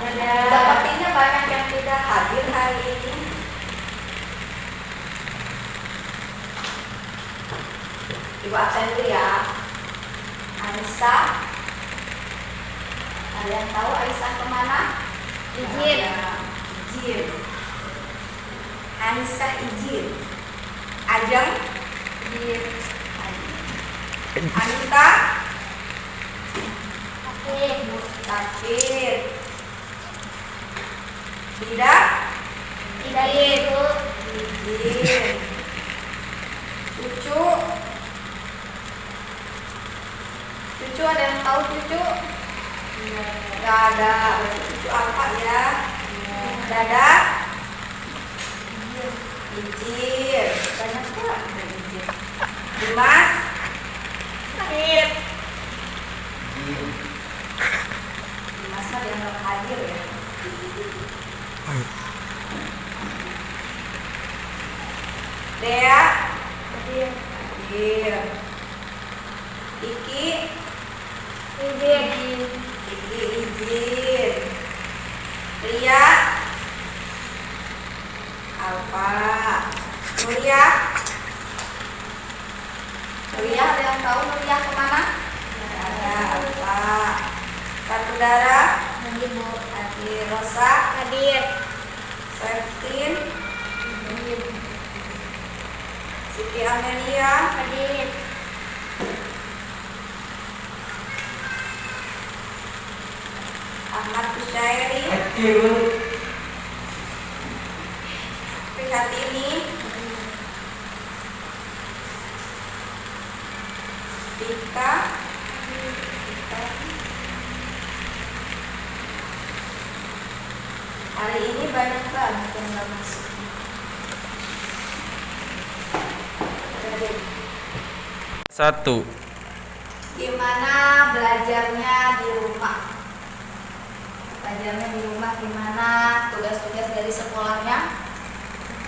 Sepertinya banyak yang tidak hadir hari ini. Ibu absen dulu ya. Aisyah. Ada yang tahu Aisyah kemana? Izin. Izin. Aisyah izin. Ajeng. Izin. Anita. Sakit. Sakit. Tidak. Tidak ibu. Izin. Cucu. Cucu ada yang tahu cucu? Nggak ada. Berarti cucu apa ya? Dada. Izin. Banyak pula izin. Dimas. Sakit. Dimas mah dia nggak hadir ya. Dea. Izin. Hadir. Iki. Izin. Iki izin. Ria. Alfa. Nuria. Nuria ada yang tahu Nuria kemana? Ada. Alfa. Kartu darah. Ibu. Hadir. Rosa. Hadir. Septin. Siti Amelia. Hadir. Ahmad Kusyairi. Prihatini. Tika. Hari ini banyak banget yang nggak masuk. Jadi, 1. gimana belajarnya di rumah? Belajarnya di rumah gimana? Tugas-tugas dari sekolahnya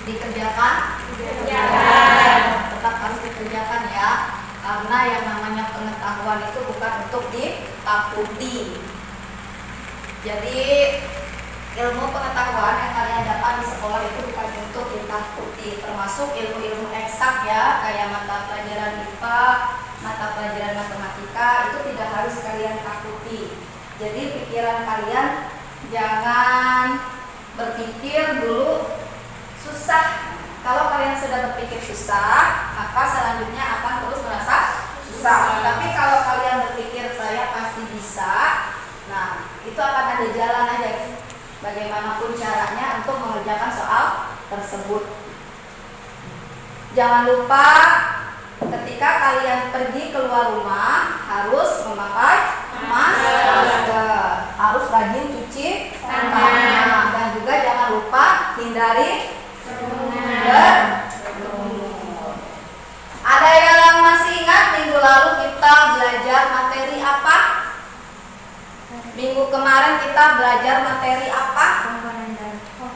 dikerjakan? Dikerjakan. Tetap harus dikerjakan ya. Karena yang namanya pengetahuan itu bukan untuk ditakuti. Jadi ilmu pengetahuan yang kalian dapat di sekolah itu bukan untuk ditakuti, termasuk ilmu-ilmu eksak ya, kayak mata pelajaran IPA, mata pelajaran matematika, itu tidak harus kalian takuti. Jadi pikiran kalian jangan berpikir dulu susah. Kalau kalian sudah berpikir susah, maka selanjutnya akan terus merasa susah. Tapi kalau kalian berpikir saya pasti bisa, nah itu akan ada jalan aja. Bagaimanapun caranya untuk mengerjakan soal tersebut. Jangan lupa ketika kalian pergi keluar rumah harus memakai masker, harus rajin cuci tangan, dan juga jangan lupa hindari berkerumun. Ada yang masih ingat minggu lalu kita belajar materi apa? Minggu kemarin kita belajar materi apa?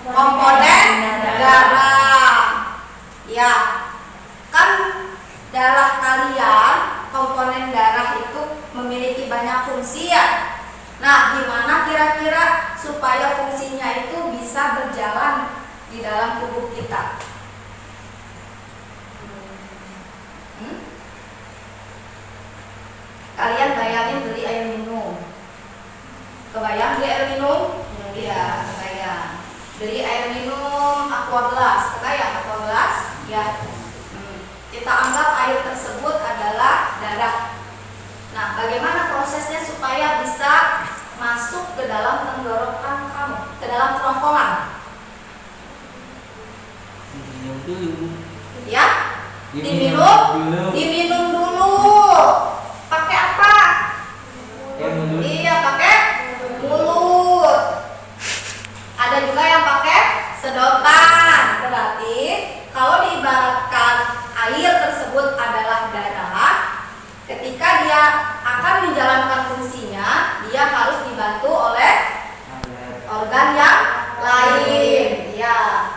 Komponen darah. Ya, kan darah kalian, komponen darah itu memiliki banyak fungsi ya. Nah, gimana kira-kira supaya fungsinya itu bisa berjalan di dalam tubuh kita? Kalian bayangin beli air minum. Kebayang beli air minum? Iya, kebayang. Beli air minum Aqua Gelas, kebayang Aqua Gelas? Ya. Kita anggap air tersebut adalah darah. Nah, bagaimana prosesnya supaya bisa masuk ke dalam tenggorokan kamu, ke dalam kerongkongan? Ya, diminum dulu. Pakai apa? Iya, pakai mulut. Ada juga yang pakai sedotan. Berarti kalau diibaratkan air tersebut adalah darah, ketika dia akan menjalankan fungsinya, dia harus dibantu oleh organ yang lain. Ya.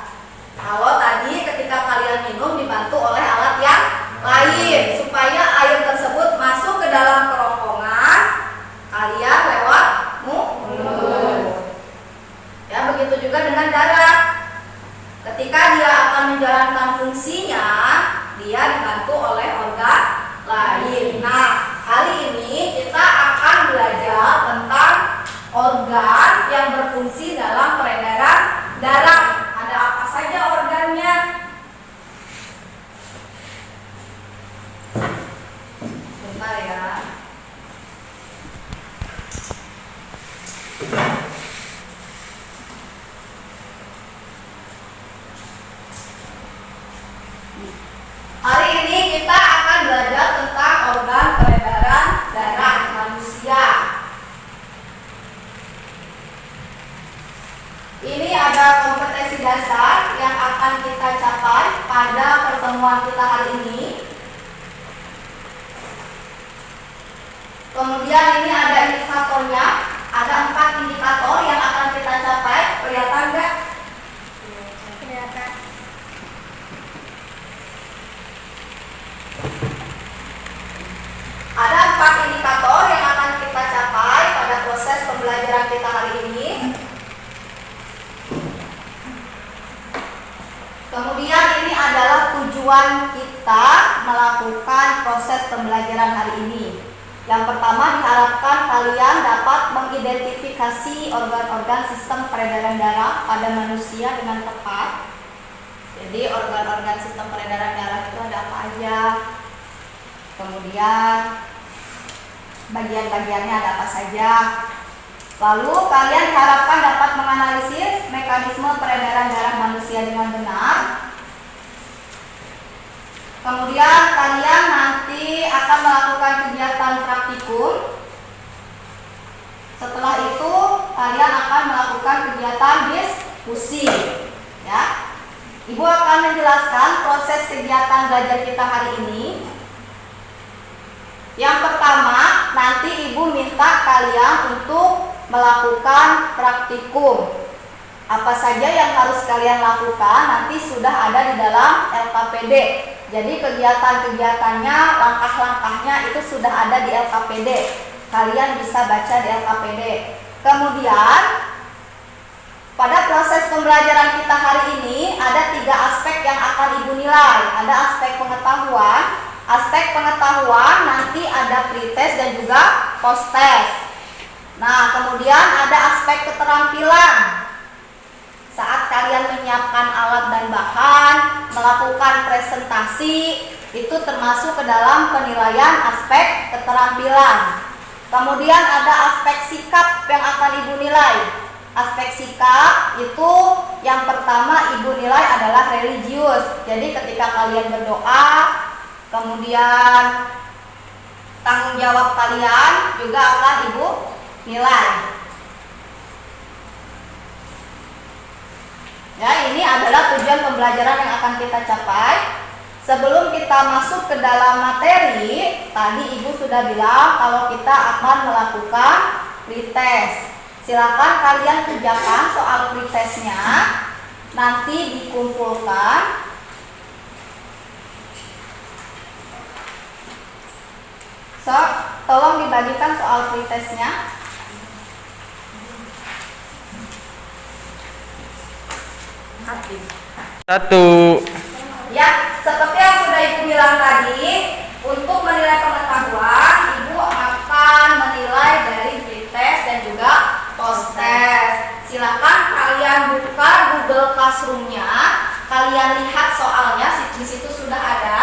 Kalau tadi ketika kalian minum dibantu oleh alat yang lain supaya air tersebut prinsip dasar yang akan kita capai pada pertemuan kita hari ini. Kemudian ini ada indikatornya, ada 4 indikator yang akan kita capai. Kelihatan nggak? Kelihatan. Ada 4 indikator yang akan kita capai pada proses pembelajaran kita hari ini. Kemudian ini adalah tujuan kita melakukan proses pembelajaran hari ini. Yang pertama, diharapkan kalian dapat mengidentifikasi organ-organ sistem peredaran darah pada manusia dengan tepat. Jadi organ-organ sistem peredaran darah itu ada apa aja? Kemudian bagian-bagiannya ada apa saja. Lalu kalian diharapkan dapat menganalisis mekanisme peredaran darah manusia dengan benar. Kemudian kalian nanti akan melakukan kegiatan praktikum. Setelah itu kalian akan melakukan kegiatan diskusi. Ya. Ibu akan menjelaskan proses kegiatan belajar kita hari ini. Yang pertama, nanti ibu minta kalian untuk melakukan praktikum. Apa saja yang harus kalian lakukan nanti sudah ada di dalam LKPD. Jadi kegiatan-kegiatannya, langkah-langkahnya itu sudah ada di LKPD. Kalian bisa baca di LKPD. Kemudian pada proses pembelajaran kita hari ini ada 3 aspek yang akan ibu nilai. Ada aspek pengetahuan. Aspek pengetahuan nanti ada pretest dan juga posttest. Nah, kemudian ada aspek keterampilan. Saat kalian menyiapkan alat dan bahan, melakukan presentasi, itu termasuk ke dalam penilaian aspek keterampilan. Kemudian ada aspek sikap yang akan ibu nilai. Aspek sikap itu yang pertama ibu nilai adalah religius. Jadi ketika kalian berdoa, kemudian tanggung jawab kalian juga akan ibu nilai. Ya, ini adalah tujuan pembelajaran yang akan kita capai. Sebelum kita masuk ke dalam materi, tadi ibu sudah bilang kalau kita akan melakukan pretest. Silakan kalian kerjakan soal pretestnya, nanti dikumpulkan. So, tolong dibagikan soal pretestnya. Satu. Ya, seperti yang sudah ibu bilang tadi, untuk menilai pengetahuan, ibu akan menilai dari pretest dan juga posttest. Silakan kalian buka Google Classroom-nya, kalian lihat soalnya, di situ sudah ada.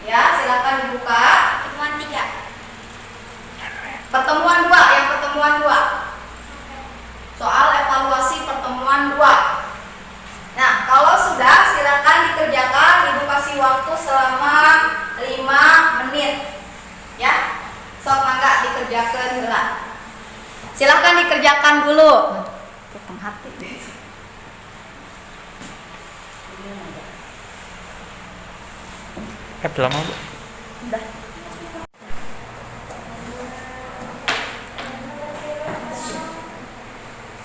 Ya, silakan dibuka. Pertemuan 3. Pertemuan 2, yang pertemuan 2. Soal evaluasi pertemuan 2. Nah, kalau sudah silakan dikerjakan, ibu kasih waktu selama 5 menit. Ya. Sok mangga dikerjakan heula. Silakan dikerjakan dulu. Potong hati. Lama, Bu. Udah.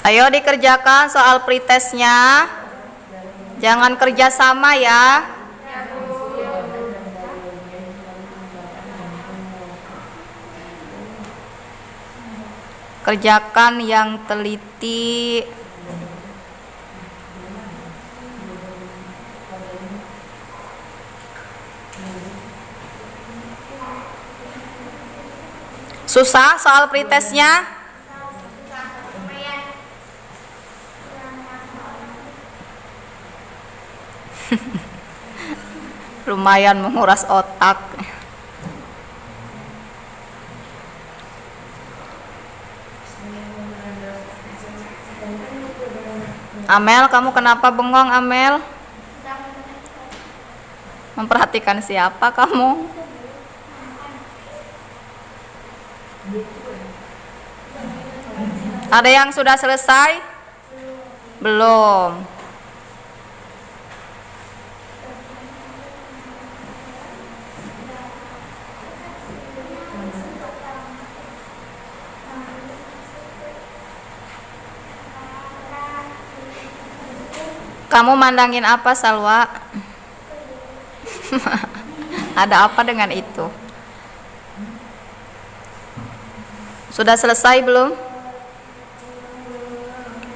Ayo dikerjakan soal pretestnya. Jangan kerja sama ya. Kerjakan yang teliti. Susah soal pretestnya? Lumayan menguras otak. Amel, kamu kenapa bengong, Amel? Memperhatikan siapa kamu? Ada yang sudah selesai? Belum. Kamu mandangin apa, Salwa? Ada apa dengan itu? Sudah selesai belum?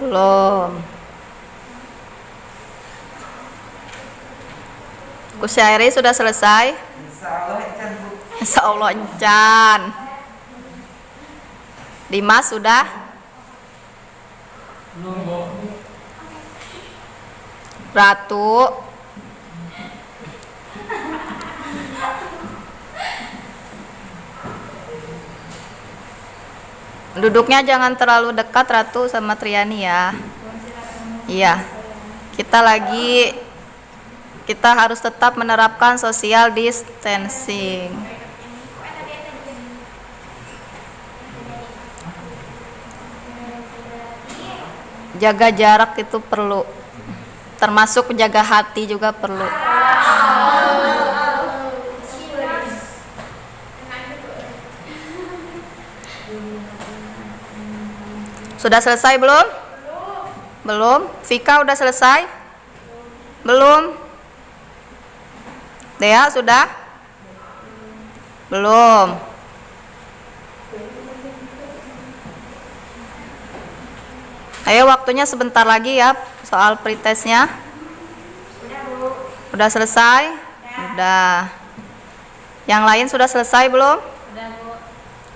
Belum. Kusyairi sudah selesai? Insya Allah encan. Dimas sudah? Ratu. Duduknya jangan terlalu dekat Ratu sama Triani ya. Iya. Kita harus tetap menerapkan social distancing. Jaga jarak itu perlu. Termasuk menjaga hati juga perlu. Sudah selesai belum? Belum. Vika udah selesai? Belum. Dea sudah? Belum. Ayo waktunya sebentar lagi ya soal pretestnya. Udah selesai? Udah. Yang lain sudah selesai belum?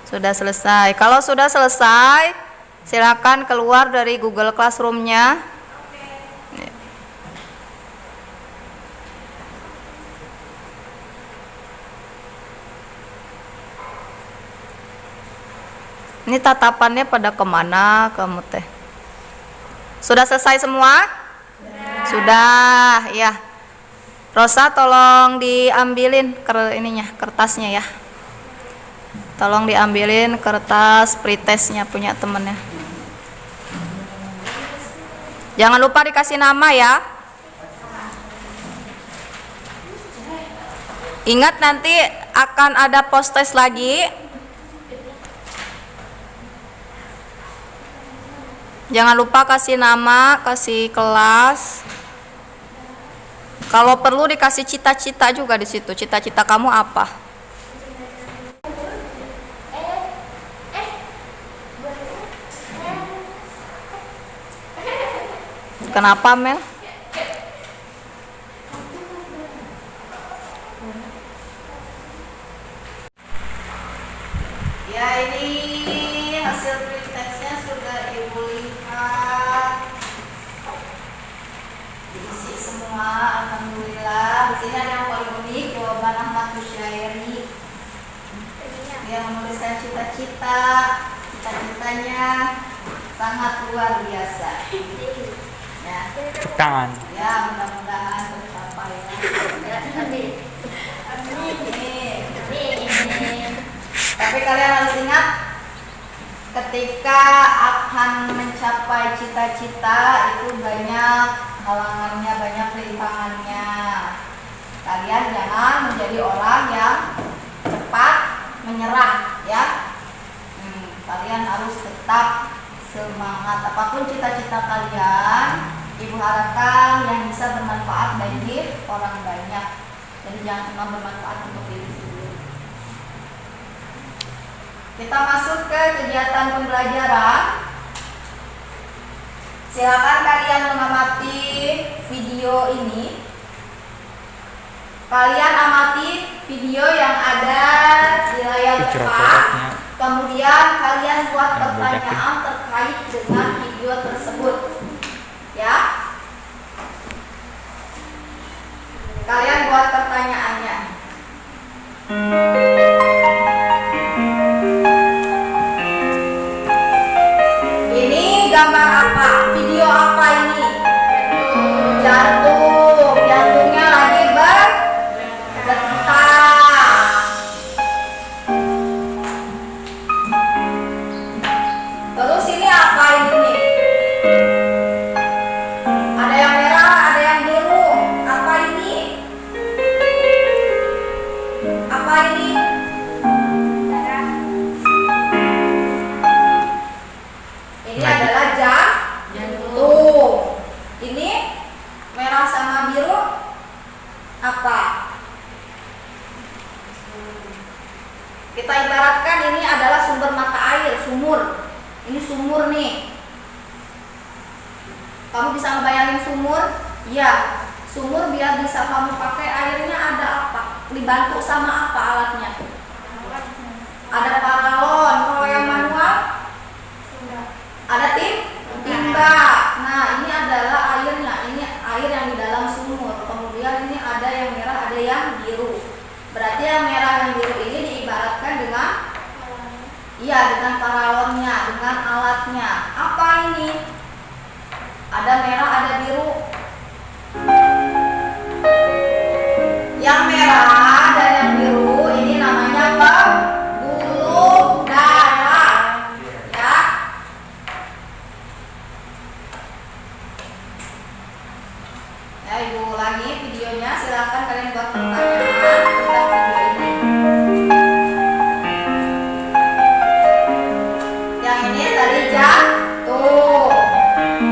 Sudah selesai. Kalau sudah selesai, silakan keluar dari Google Classroom-nya. Ini tatapannya pada kemana kamu teh? Sudah selesai semua? Sudah, ya. Rosa tolong diambilin kertasnya ya. Tolong diambilin kertas pretestnya punya temennya. Jangan lupa dikasih nama ya. Ingat nanti akan ada post test lagi. Jangan lupa kasih nama, kasih kelas. Kalau perlu dikasih cita-cita juga di situ. Cita-cita kamu apa? Kenapa, Mel? Ya, ini hasil pretestnya sudah Ibu lihat. Diisi semua, alhamdulillah. Di sini ada yang paling unik, jawaban Ahmad Kusyairi. Dia menuliskan cita-citanya sangat luar biasa. Ya. Tangan. Ya, mudah-mudahan tercapai ya. Tapi kalian harus ingat, ketika akan mencapai cita-cita itu banyak halangannya, banyak rintangannya. Kalian jangan menjadi orang yang cepat menyerah ya. Kalian harus tetap semangat. Apapun cita-cita kalian, Ibu harapkan yang bisa bermanfaat bagi orang banyak. Jadi jangan cuma bermanfaat untuk diri sendiri. Kita masuk ke kegiatan pembelajaran. Silakan kalian mengamati video ini. Kalian amati video yang ada di layar depan. Kemudian kalian buat pertanyaan terkait dengan video tersebut. Ya. Kalian buat pertanyaannya. Ini gambar apa? Video apa ini? Jantung. Jantungnya lagi berdetak. Terus ini apa ini? sumur. Ini sumur nih. Kamu bisa ngebayangin sumur? Ya, sumur biar bisa kamu pakai airnya ada apa? Dibantu sama apa alatnya? Ada paralon. Kalau yang manual? Ada timba. Nah, ini adalah airnya. Ini air yang di dalam sumur. Kemudian ini ada yang merah, ada yang biru. Berarti yang merah yang biru ini diibaratkan dengan dengan paralonnya, dengan alatnya. Apa ini? Ada merah, ada biru. Yang merah dan yang biru ini namanya pembuluh darah. Ya. Ya, Ibu ulangi videonya. Silakan kalian buat pertanyaan tentang video ini. Yang ini tadi jantung.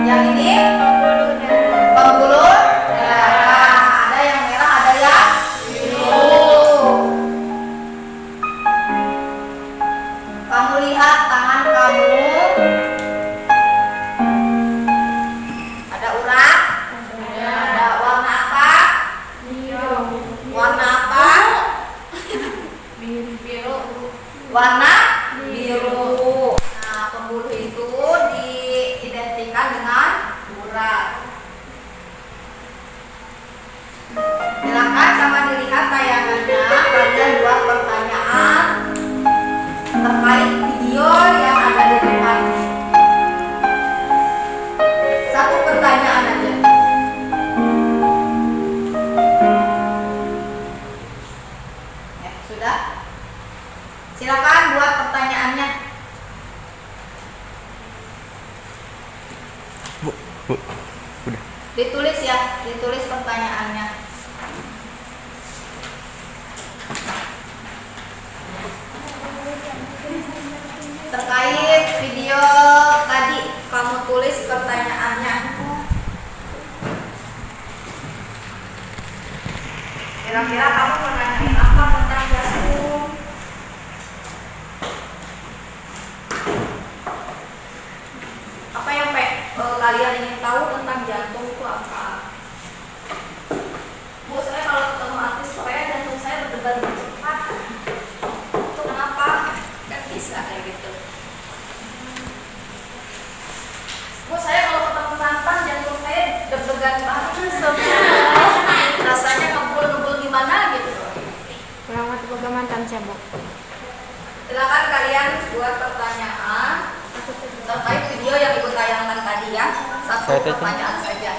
Yang ini pembuluh darah. Ada yang merah, ada yang biru. Kamu lihat tangan kamu. Ada urat. Ada warna apa? Warna apa? Biru. Warna biru. Nah, pembuluh itu diidentikan dengan urat. Silakan sama dilihat tayangannya. Kalian buat pertanyaan terkait video yang ada di depan. Satu pertanyaan aja. Ya, sudah. Silakan buat pertanyaannya. Bu, udah. Ditulis ya, ditulis pertanyaannya. Terkait video tadi, kamu tulis pertanyaannya. Kira-kira kamu mau nanyain apa tentang jantung? Apa yang kalian ingin tahu tentang jantung itu apa? Bu, saya kalau ketemu artis Korea jantung saya berdebar cepat. Itu kenapa? Kan bisa kayak gitu. Bu, saya kalau ketemu mantan jantung saya deg-degan banget. Rasanya ngebul-ngebul gimana gitu. Kurang waktu boga mantan saya, Bu. Silakan kalian buat pertanyaan terkait video yang ibu tayangkan tadi ya. Satu pertanyaan saja.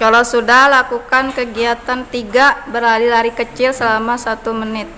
Kalau sudah, lakukan kegiatan 3 berlari-lari kecil selama 1 menit.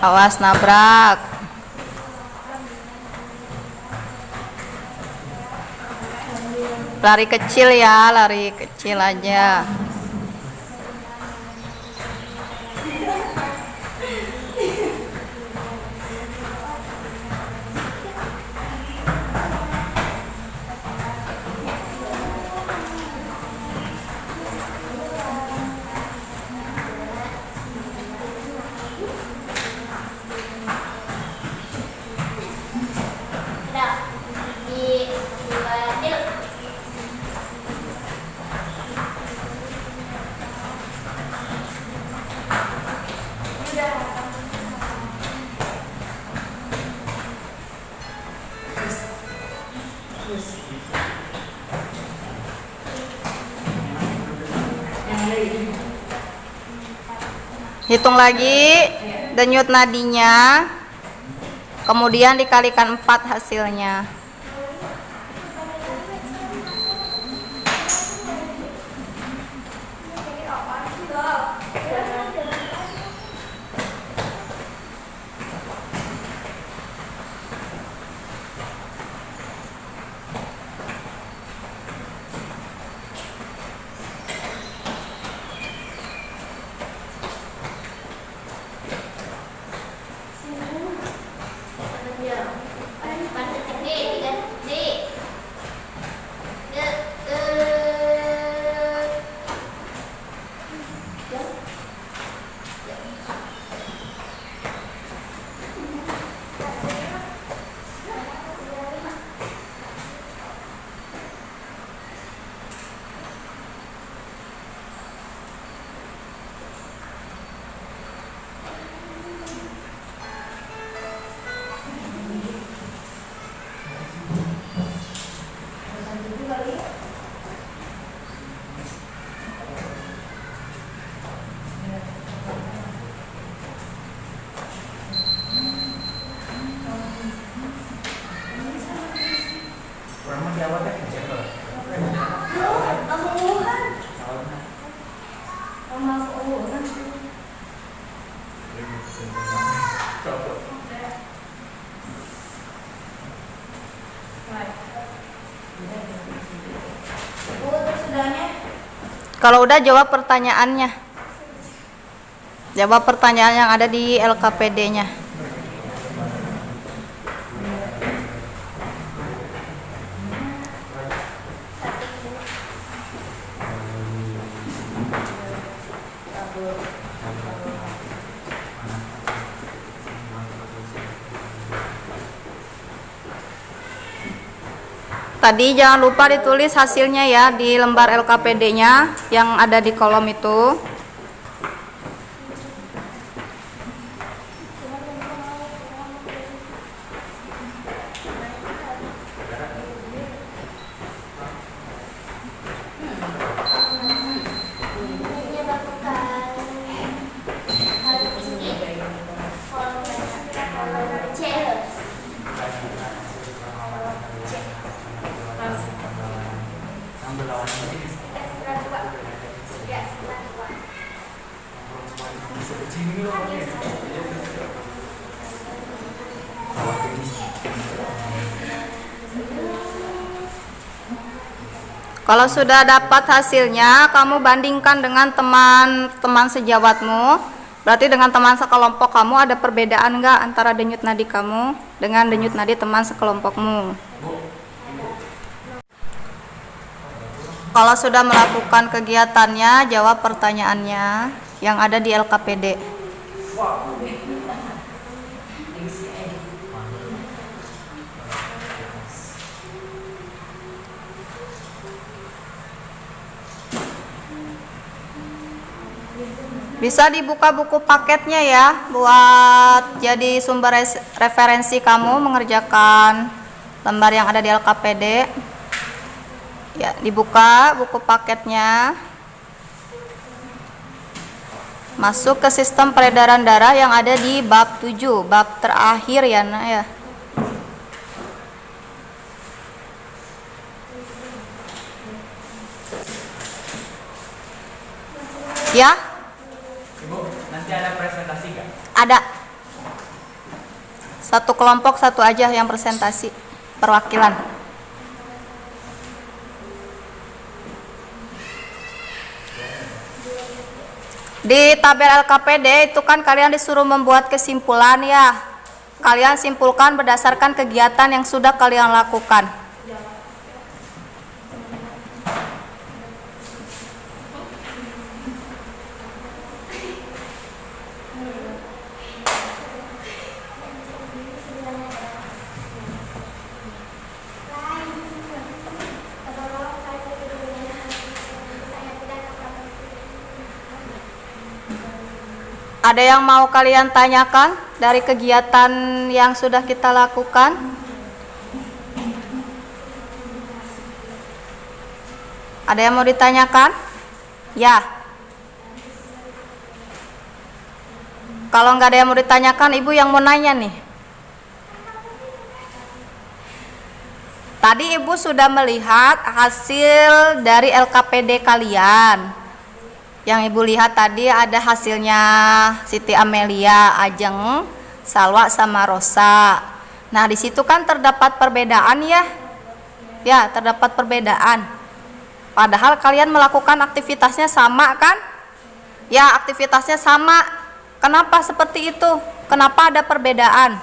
Awas nabrak. Lari kecil ya, lari kecil aja. Hitung lagi denyut nadinya, kemudian dikalikan 4 hasilnya. Kalau udah jawab pertanyaannya. Jawab pertanyaan yang ada di LKPD-nya. Tadi jangan lupa ditulis hasilnya ya di lembar LKPD-nya yang ada di kolom itu. Kalau sudah dapat hasilnya, kamu bandingkan dengan teman-teman sejawatmu. Berarti dengan teman sekelompok kamu ada perbedaan nggak antara denyut nadi kamu dengan denyut nadi teman sekelompokmu? Kalau sudah melakukan kegiatannya, jawab pertanyaannya yang ada di LKPD. Bisa dibuka buku paketnya ya, buat jadi sumber referensi kamu mengerjakan lembar yang ada di LKPD. Ya, dibuka buku paketnya. Masuk ke sistem peredaran darah yang ada di bab 7, bab terakhir ya, Nak ya. Ya, Ibu, nanti ada presentasi nggak? ada. Satu kelompok satu aja yang presentasi perwakilan. Di tabel LKPD itu kan kalian disuruh membuat kesimpulan ya. Kalian simpulkan berdasarkan kegiatan yang sudah kalian lakukan. Ada yang mau kalian tanyakan dari kegiatan yang sudah kita lakukan? Ada yang mau ditanyakan? Ya. Kalau nggak ada yang mau ditanyakan, ibu yang mau nanya nih. Tadi ibu sudah melihat hasil dari LKPD kalian. Yang ibu lihat tadi ada hasilnya Siti Amelia, Ajeng, Salwa sama Rosa. Nah, di situ kan terdapat perbedaan ya. Ya, terdapat perbedaan. Padahal kalian melakukan aktivitasnya sama kan? Ya, aktivitasnya sama. Kenapa seperti itu? Kenapa ada perbedaan?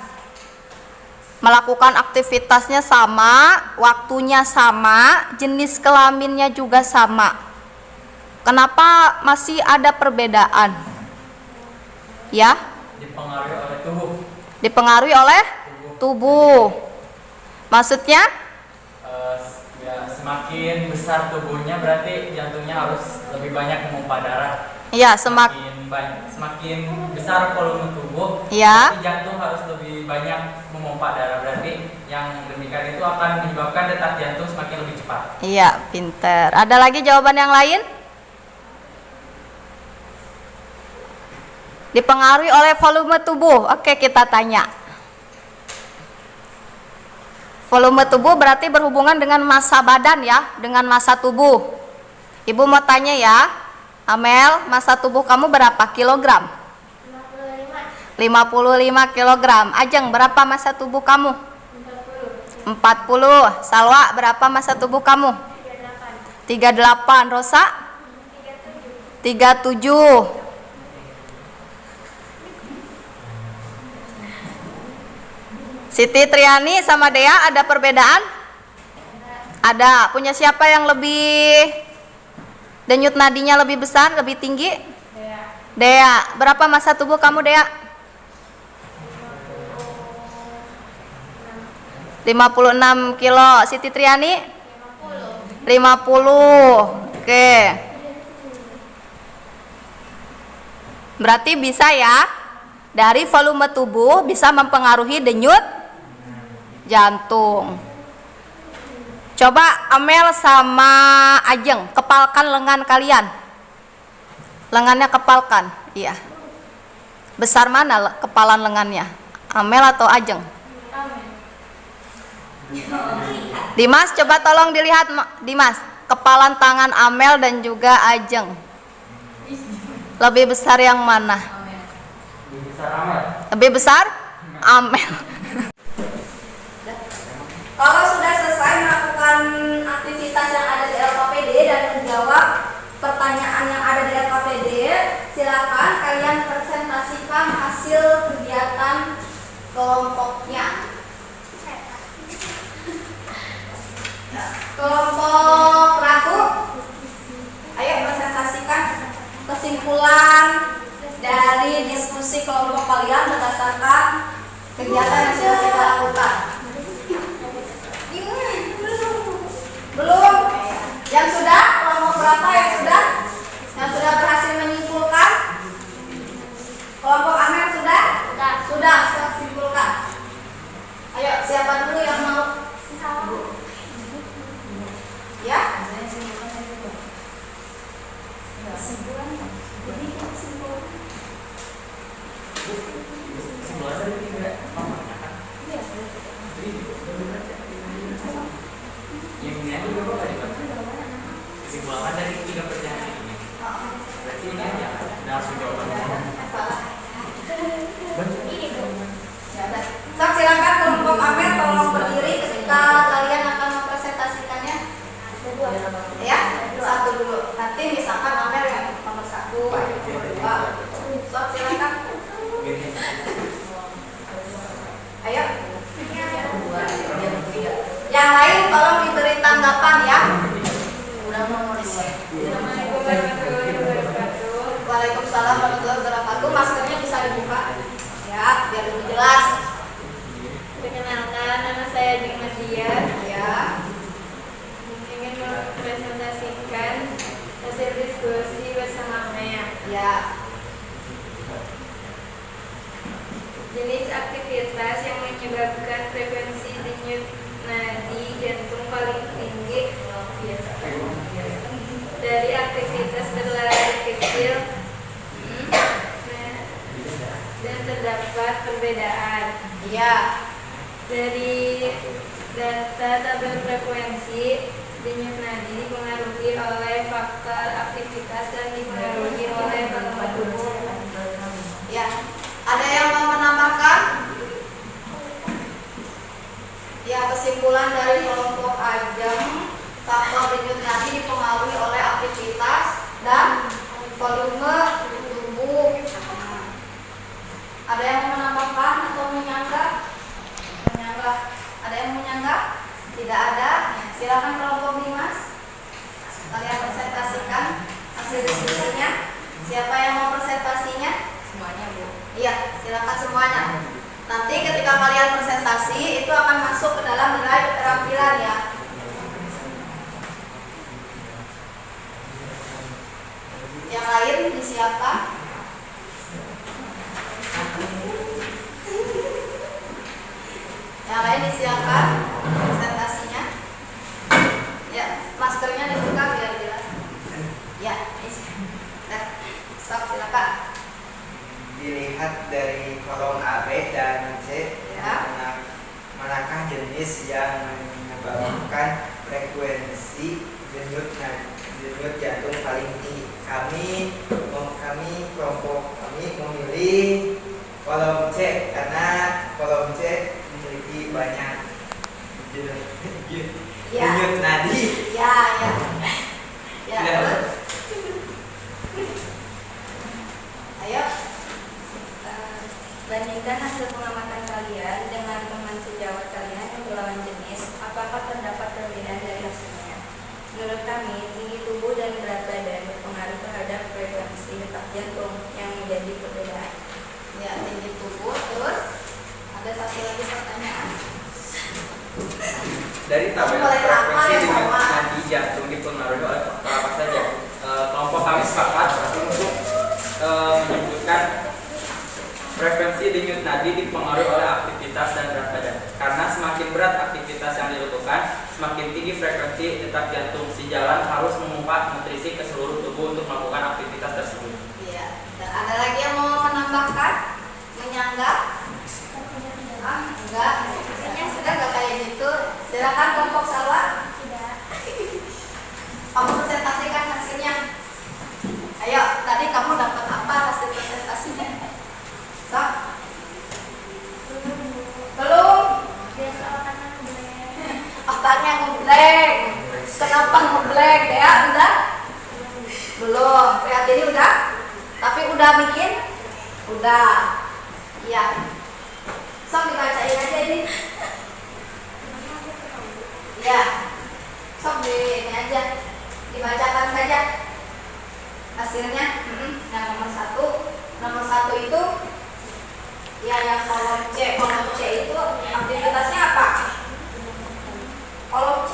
Melakukan aktivitasnya sama, waktunya sama, jenis kelaminnya juga sama. Kenapa masih ada perbedaan? Ya? Dipengaruhi oleh tubuh. Dipengaruhi oleh tubuh. Maksudnya? Ya, semakin besar tubuhnya berarti jantungnya harus lebih banyak memompa darah. Iya, semakin besar volume tubuh, ya. berarti jantung harus lebih banyak memompa darah. Berarti yang demikian itu akan menyebabkan detak jantung semakin lebih cepat. Iya, pinter. Ada lagi jawaban yang lain? Dipengaruhi oleh volume tubuh. Oke, kita tanya. Volume tubuh berarti berhubungan dengan massa badan ya, dengan massa tubuh. Ibu mau tanya ya, Amel, massa tubuh kamu berapa kilogram? 55 kilogram. Ajeng, berapa massa tubuh kamu? 40. Salwa, berapa massa tubuh kamu? 38. Rosa? 37. Siti Triani sama Dea ada perbedaan? Ada. Punya siapa yang lebih denyut nadinya lebih besar, lebih tinggi? Dea. Berapa massa tubuh kamu, Dea? 56 kilo. Siti Triani? 50. Oke. Berarti bisa ya, dari volume tubuh bisa mempengaruhi denyut jantung. Coba Amel sama Ajeng kepalkan lengan kalian. Lengannya kepalkan. Iya. Besar mana kepalan lengannya? Amel atau Ajeng? Dimas, coba tolong dilihat Dimas, kepalan tangan Amel dan juga Ajeng. Lebih besar yang mana? Lebih besar Amel. Kalau sudah selesai melakukan aktivitas yang ada di LKPD dan menjawab pertanyaan yang ada di LKPD, silakan kalian presentasikan hasil kegiatan kelompoknya. Kelompok ragu, ayo presentasikan kesimpulan dari diskusi kelompok kalian berdasarkan kegiatan yang sudah kita lakukan. Belum? Yang sudah? Kelompok berapa yang sudah? Yang sudah berhasil menyimpulkan? Kelompok Amel sudah? Sudah simpulkan. Ayo, siapa dulu yang mau? Ya? Kesimpulan dari 3 pertanyaan ini. Berarti ini aja. kelompok Amel tolong berdiri ketika kalian akan mempresentasikannya. Ya, satu dulu. Nanti misalkan Amel yang nomor 1, nomor 2. So, silakan. Ayo. Yang lain tolong diberi tanggapan ya. Waalaikumsalam warahmatullahi wabarakatuh. Maskernya bisa dibuka ya, biar lebih jelas. Perkenalkan, nama saya Dik Nadia. Ya. Ingin mempresentasikan hasil diskusi bersama Amel. Ya. Jenis aktivitas yang menyebabkan frekuensi denyut nadi jantung paling tinggi dari aktivitas berlari kecil dan terdapat perbedaan. Iya. Dari data tabel frekuensi denyut nadi dipengaruhi oleh faktor aktivitas dan dipengaruhi oleh faktor tubuh. Ya. Ada yang mau menambahkan? Ya, kesimpulan dari kelompok Ajeng, faktor denyut nadi dipengaruhi oleh aktivitas dan volume tubuh. Ada yang mau menambahkan atau menyanggah? Menyanggah. Ada yang menyanggah? Tidak ada. Silakan kelompok Dimas. Kalian presentasikan hasil diskusinya. Siapa yang mau presentasinya? Semuanya, Bu. Iya, silakan semuanya. Nanti ketika kalian presentasi itu akan masuk ke dalam nilai keterampilan ya. Yang lain disiapkan. Yang lain disiapkan presentasinya. Ya, maskernya dibuka biar jelas. Ya, stop, silakan. Dilihat dari kolom A, B, dan C, Ya. manakah jenis yang menyebabkan frekuensi denyut jantung paling tinggi? Kami kelompok kami memilih kolom C karena kolom C memiliki banyak denyut nadi. Ya, ya. Ya. Ya. Ayo. Bandingkan hasil pengamatan kalian dengan teman sejawat kalian yang berlawan jenis. Apakah terdapat perbedaan dari hasilnya? Menurut kami, tinggi tubuh dan berat badan berpengaruh terhadap frekuensi detak jantung yang menjadi perbedaan. Ya, tinggi tubuh. Terus ada satu lagi pertanyaan. Dari tabel Boleh apa frekuensi ya, denyut sama? nadi jantung dipengaruhi oleh faktor apa saja? Kelompok kami sepakat untuk menyebutkan frekuensi denyut nadi dipengaruhi oleh aktivitas dan berat badan. Karena semakin berat aktivitas yang dilakukan, semakin tinggi frekuensi detak jantung. Si jalan harus memompa nutrisi ke seluruh tubuh untuk melakukan aktivitas tersebut. Iya. Dan ada lagi yang mau menambahkan? Menyanggah? Ah, enggak. Biasanya sudah enggak kayak gitu. Silakan kelompok Salwa. Kamu presentasikan hasilnya. Ayo, tadi kamu dapat apa hasil presentasinya? Sok. Belum. Otaknya ngeblank. Kenapa ngeblank ya? Udah? Belum. Lihat ini udah? Tapi udah bikin? Udah. Iya. Sok dibacain aja ini. Iya. Sok di ini aja. Dibacakan saja hasilnya. Yang nomor satu itu ya yang kolom C. Kolom C itu aktivitasnya apa? Kolom C.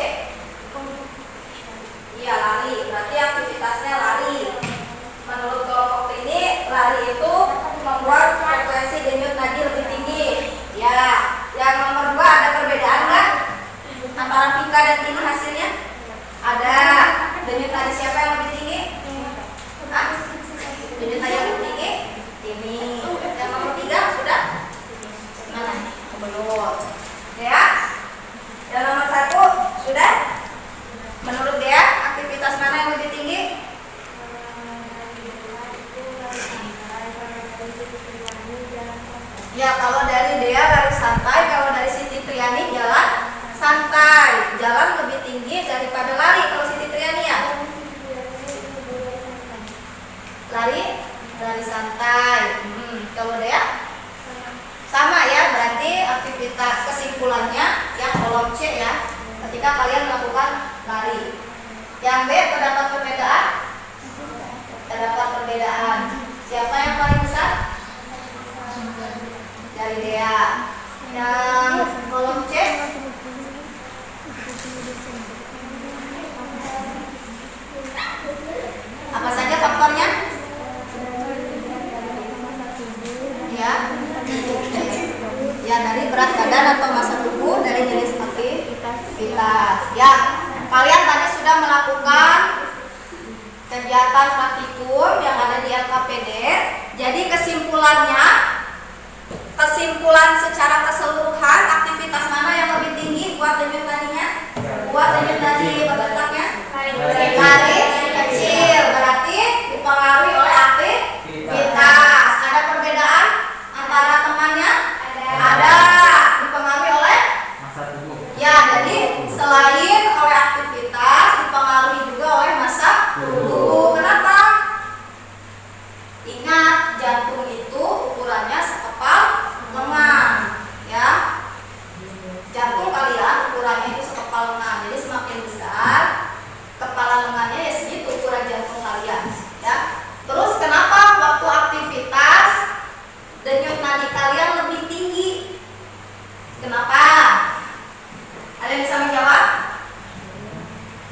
Iya, lari. Berarti aktivitasnya lari. Menurut kelompok ini, lari itu membuat frekuensi denyut nadi lebih tinggi. Ya, yang nomor 2 ada perbedaan nggak antara Vika dan Tini hasilnya? Ada. Denyut nadi siapa yang lebih tinggi? Hah? Denyut nadi yang lebih tinggi? Ini. Yang nomor 3 sudah? Mana? Belum. Ya. Yang nomor 1 sudah? Menurut dia, aktivitas mana yang lebih tinggi? Ya, kalau dari Dea lari santai, kalau dari Siti Yang B, terdapat perbedaan? Terdapat perbedaan. Siapa yang paling besar? Dari Dea. Yang kolom C? Apa saja faktornya? Ya. Ya, dari berat badan atau massa tubuh, dari jenis aktivitas. Ya, kalian tadi sudah melakukan kegiatan praktikum yang ada di LKPD. Jadi kesimpulan secara keseluruhan, aktivitas mana yang lebih tinggi buat denyut nadinya? Buat denyut nadi berdetaknya? Tarik kecil, berarti dipengaruhi oleh aktivitas. Ada perbedaan antara temannya? Ada. Dipengaruhi oleh massa tubuh. ya, jadi selain oleh aktivitas dipengaruhi juga oleh massa tubuh. Kenapa? Ingat, jantung itu ukurannya sekepal lengan, ya. Jantung kalian ukurannya itu sekepal lengan. Jadi semakin besar kepala lengannya, ya segitu ukuran jantung kalian, ya. Terus kenapa waktu aktivitas denyut nadi kalian lebih tinggi? Kenapa? Ada yang bisa menjawab?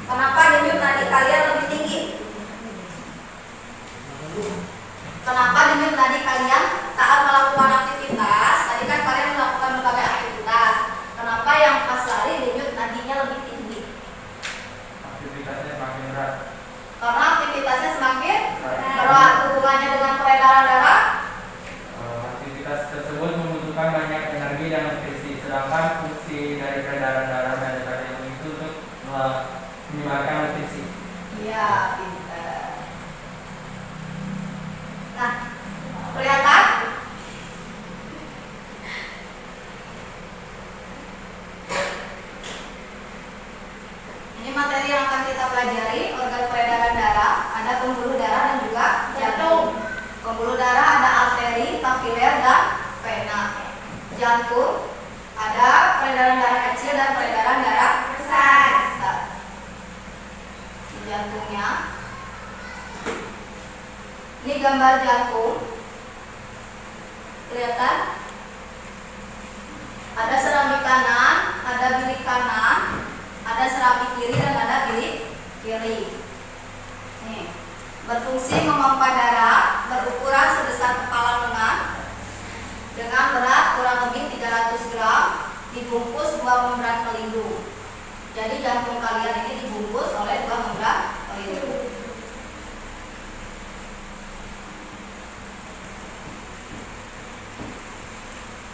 Kenapa denyut nadi kalian lebih tinggi? Kenapa denyut nadi kalian saat melakukan aktivitas? Tadi kan kalian melakukan berbagai aktivitas. Kenapa yang pas lari denyut nadinya lebih tinggi? Aktivitasnya semakin berat. Karena aktivitasnya semakin berat. Hubungannya dengan peredaran darah? Aktivitas tersebut membutuhkan banyak energi dan nutrisi, sedangkan fungsi dari peredaran darah dan jantung itu untuk menyebarkan nutrisi. Iya, pintar. Nah, kelihatan? Ini materi yang akan kita pelajari, organ peredaran darah, ada pembuluh darah dan juga jantung. Pembuluh darah ada arteri, kapiler, dan vena. Jantung ada peredaran darah kecil dan peredaran darah besar. Di jantungnya, ini gambar jantung, kelihatan? Ada serambi kanan, ada bilik kanan, ada serambi kiri dan ada bilik kiri. Nih, berfungsi memompa darah, berukuran sebesar kepala lengan, dengan berat kurang lebih 300 gram, dibungkus 2 membran pelindung. Jadi jantung kalian ini dibungkus oleh 2 membran pelindung.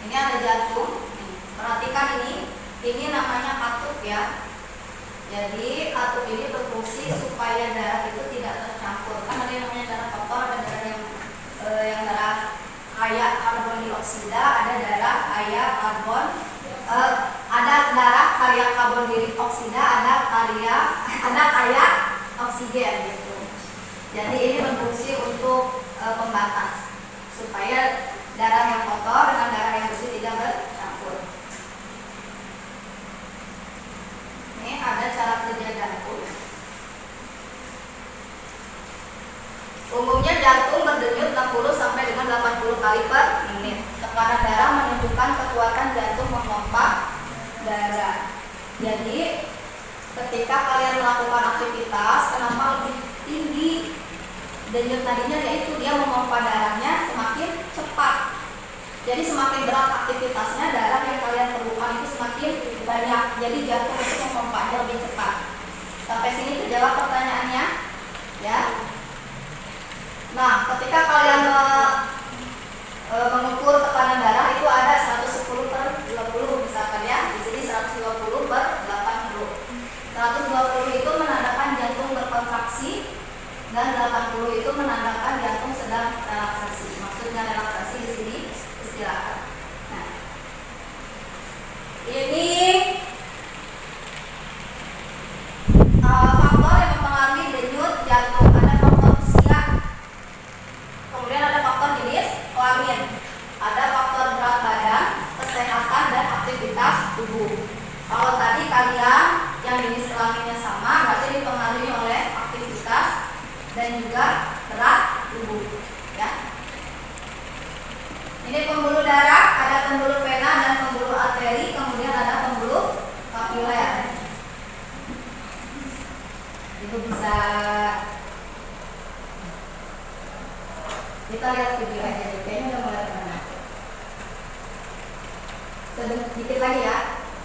Ini ada jantung. Nih, perhatikan ini namanya katup, ya. Jadi katup ini berfungsi supaya darah itu tidak tercampur. Kan ada yang namanya darah kotor, ada darah yang darah kaya karbon dioksida, ada darah kaya karbon, ada darah kaya karbon dioksida, ada kaya oksigen gitu. Jadi ini berfungsi untuk pembatas supaya darah yang kotor dengan darah yang bersih tidak bercampur. Ini ada cara kerja jantung. Umumnya jantung berdenyut 60 sampai dengan 80 kali per menit. Tekanan darah menunjukkan kekuatan jantung memompa darah. Jadi ketika kalian melakukan aktivitas, kenapa lebih tinggi denyut nadinya? Yaitu dia memompa darahnya semakin cepat. Jadi semakin berat aktivitasnya, darah yang kalian perlukan itu semakin banyak. Jadi jantung itu memompanya lebih cepat. Sampai sini terjawab pertanyaannya, ya. Nah, ketika kalian mengukur tekanan darah itu ada 110 per 20 misalkan, ya. Di sini 120 per 80. 120 itu menandakan jantung berkontraksi dan 80 itu menandakan jantung sedang relaksasi. Maksudnya relaksasi di sini istirahat. Nah, ini faktor yang mempengaruhi denyut jantung. Ada faktor usia, kemudian ada faktor jenis kelamin, ada faktor berat badan, kesehatan, dan aktivitas tubuh. Kalau tadi kalian yang jenis kelaminnya sama, berarti dipengaruhi oleh dan juga berat tubuh. Ya. Ini pembuluh darah, ada pembuluh vena dan pembuluh arteri, kemudian ada pembuluh kapiler. Itu bisa kita lihat video aja, kayaknya udah mulai kemana. Sedikit lagi ya.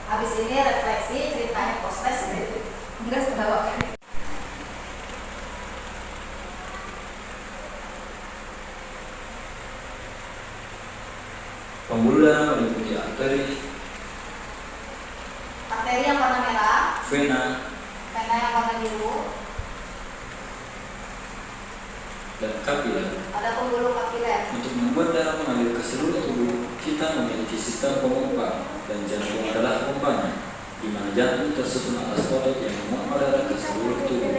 Habis ini refleksi ceritanya post-test gitu. Enggak sebawa. Pembuluh darah meliputi arteri, Arteri yang warna merah, vena, vena yang warna biru, dan kapiler. ada pembuluh kapiler. Untuk membuat darah mengalir ke seluruh tubuh, kita memiliki sistem pompa dan jantung adalah pompanya, di mana jantung tersusun atas otot yang memompa darah ke seluruh tubuh,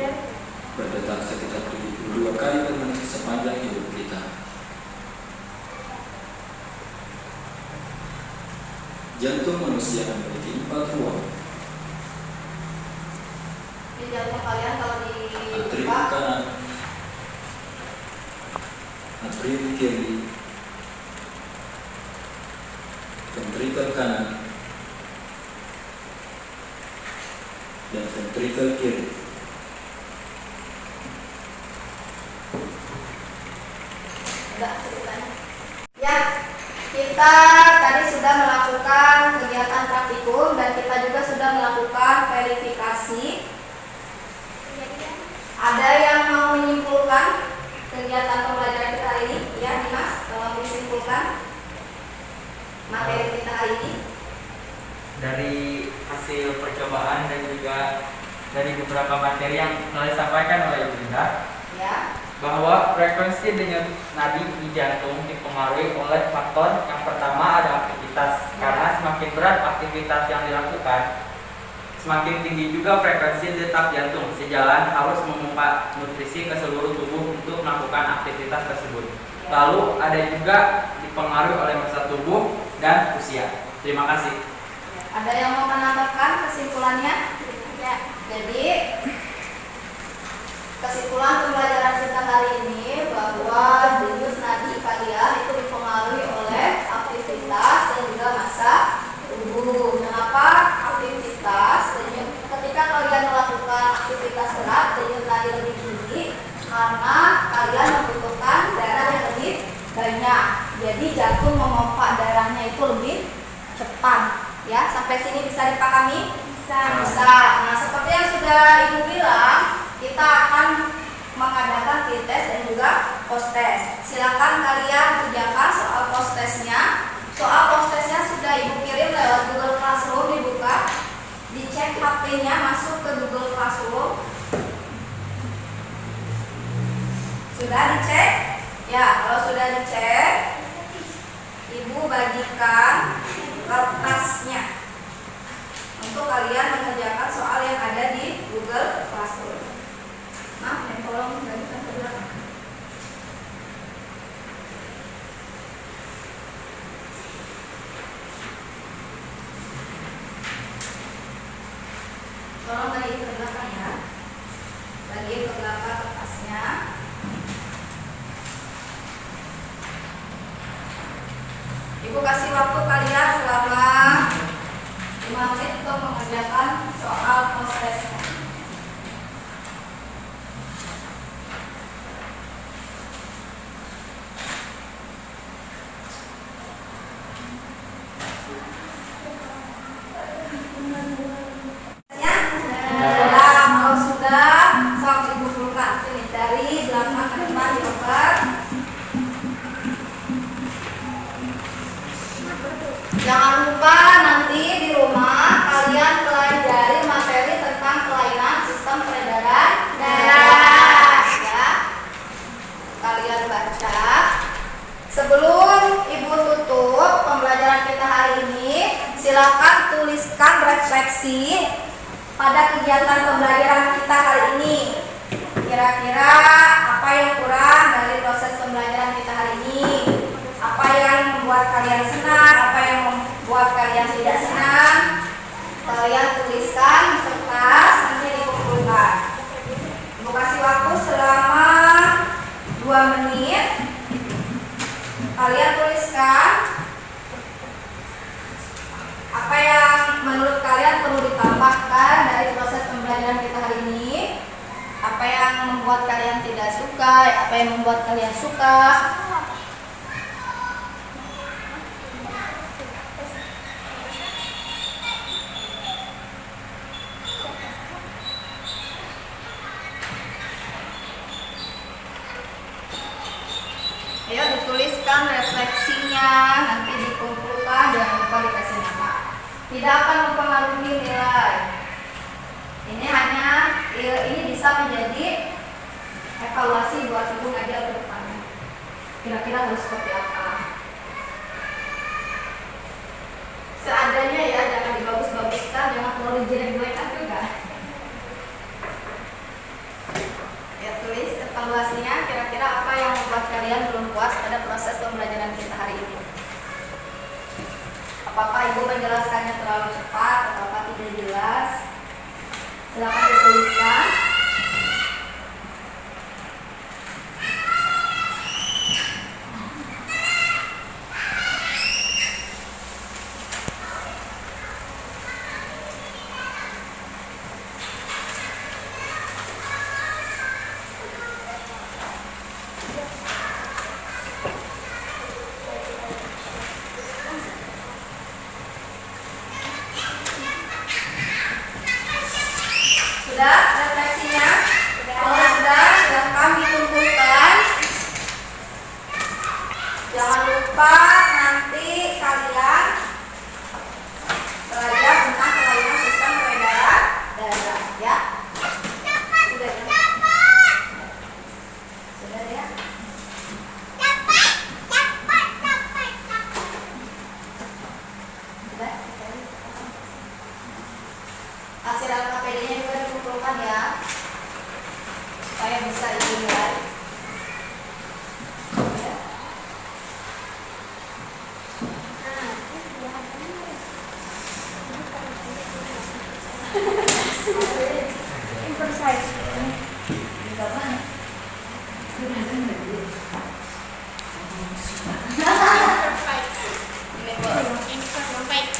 berdetak sekitar 72 kali per menit sepanjang hidup kita. Jantung manusia memiliki 4 ruang. Di jantung kalian kalau Atrium dibuka, kanan, atrium kiri, ventrikel kanan, dan ventrikel kiri. enggak ceritanya. Ya, kita tadi sudah melakukan kegiatan praktikum dan kita juga sudah melakukan verifikasi. Ada yang mau menyimpulkan kegiatan pembelajaran kita hari ini? Ya, Dimas, tolong disimpulkan materi kita hari ini. Dari hasil percobaan dan juga dari beberapa materi yang telah disampaikan oleh Ibu Linda, Ya, bahwa frekuensi denyut nadi di jantung dipengaruhi oleh faktor yang pertama ada aktivitas, karena semakin berat aktivitas yang dilakukan, semakin tinggi juga frekuensi detak jantung, sejalan harus memompa nutrisi ke seluruh tubuh untuk melakukan aktivitas tersebut. Lalu ada juga dipengaruhi oleh masa tubuh dan usia. Terima kasih. ada yang mau menambahkan kesimpulannya? Ya. Jadi kesimpulan pembelajaran kita hari ini bahwa denyut nadi kalian itu dipengaruhi oleh aktivitas dan juga masa tubuh. Kenapa aktivitas? Ketika kalian melakukan aktivitas berat, denyut nadi lebih tinggi karena kalian membutuhkan darah yang lebih banyak. Jadi jantung memompa darahnya itu lebih cepat. Ya, sampai sini bisa dipahami? Bisa. Nah, seperti yang sudah Ibu bilang, kita akan mengadakan pre-test dan juga post-test. Silakan kalian kerjakan soal post-testnya. Soal post-testnya sudah Ibu kirim lewat Google Classroom, dibuka, dicek HP-nya, masuk ke Google Classroom. Sudah dicek? Ya, kalau sudah dicek, Ibu bagikan kertasnya untuk kalian mengerjakan soal yang ada di Google Classroom. Maaf, tolong bagikan ke belakang. Tolong bagi ke belakang ya. Bagi ke belakang kertasnya. Ibu kasih waktu kalian selama 5 menit untuk mengerjakan soal post-testnya. Kalau sudah, sok dikumpulkan. Sini dari belakang ke depan dioper. Jangan lupa yang membuat kalian tidak suka, apa yang membuat kalian suka. Ayo dituliskan refleksinya, nanti dikumpulkan, jangan lupa dikasih nama. Tidak akan mempengaruhi nilai. Ini bisa menjadi evaluasi buat ibu ngajar ke depannya. Kira-kira harus seperti apa? Seadanya ya, jangan dibagus-baguskan, jangan terlalu jelek-jelekan juga. Ya, tulis evaluasinya, kira-kira apa yang membuat kalian belum puas pada proses pembelajaran kita hari ini. Apakah ibu menjelaskannya terlalu cepat atau apa tidak jelas? Silakan dituliskan. Sudah refleksinya? Kalau sudah, silahkan dikumpulkan. Jangan lupa nanti kalian belajar tentang kelainan sistem peredaran darah, ya. Sudah ya? Sudah ya? Sudah? Hasil LKPD-nya juga dikumpulkan ya, supaya bisa dinilai. Ya.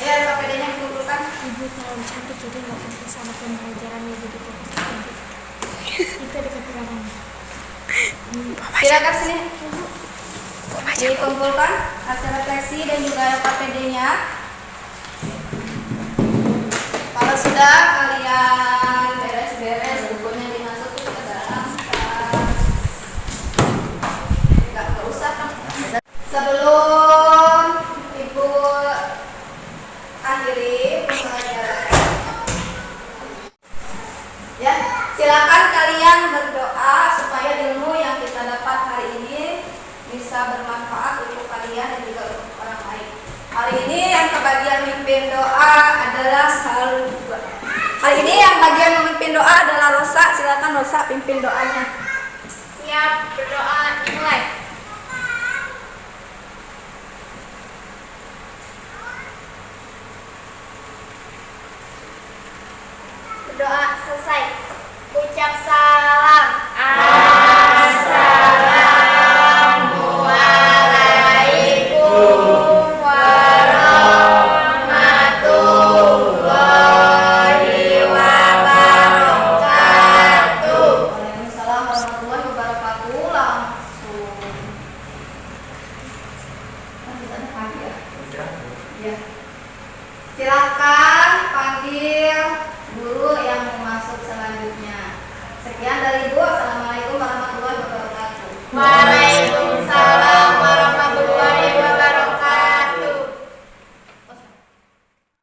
Ya, LKPD-nya dikumpulkan. Ibu terlalu cantik jadi nggak fokus sama pembelajarannya, jadi fokus ke ibu. Itu dekat pegangan. Silakan sini. Dikumpulkan hasil refleksi dan juga LKPD-nya. Kalau sudah kalian beres-beres, bukunya dimasukin ke dalam tas. Nggak usah. Sebelum ibu akhiri pembelajaran, ya, silakan kalian berdoa supaya ilmu yang kita dapat hari ini bisa bermanfaat untuk kalian dan juga untuk orang lain. Hari ini yang kebagian memimpin doa adalah Hari ini yang bagian memimpin doa adalah Rosa. Silakan Rosa pimpin doanya. Siap, berdoa dimulai. Berdoa selesai. Ucap salam.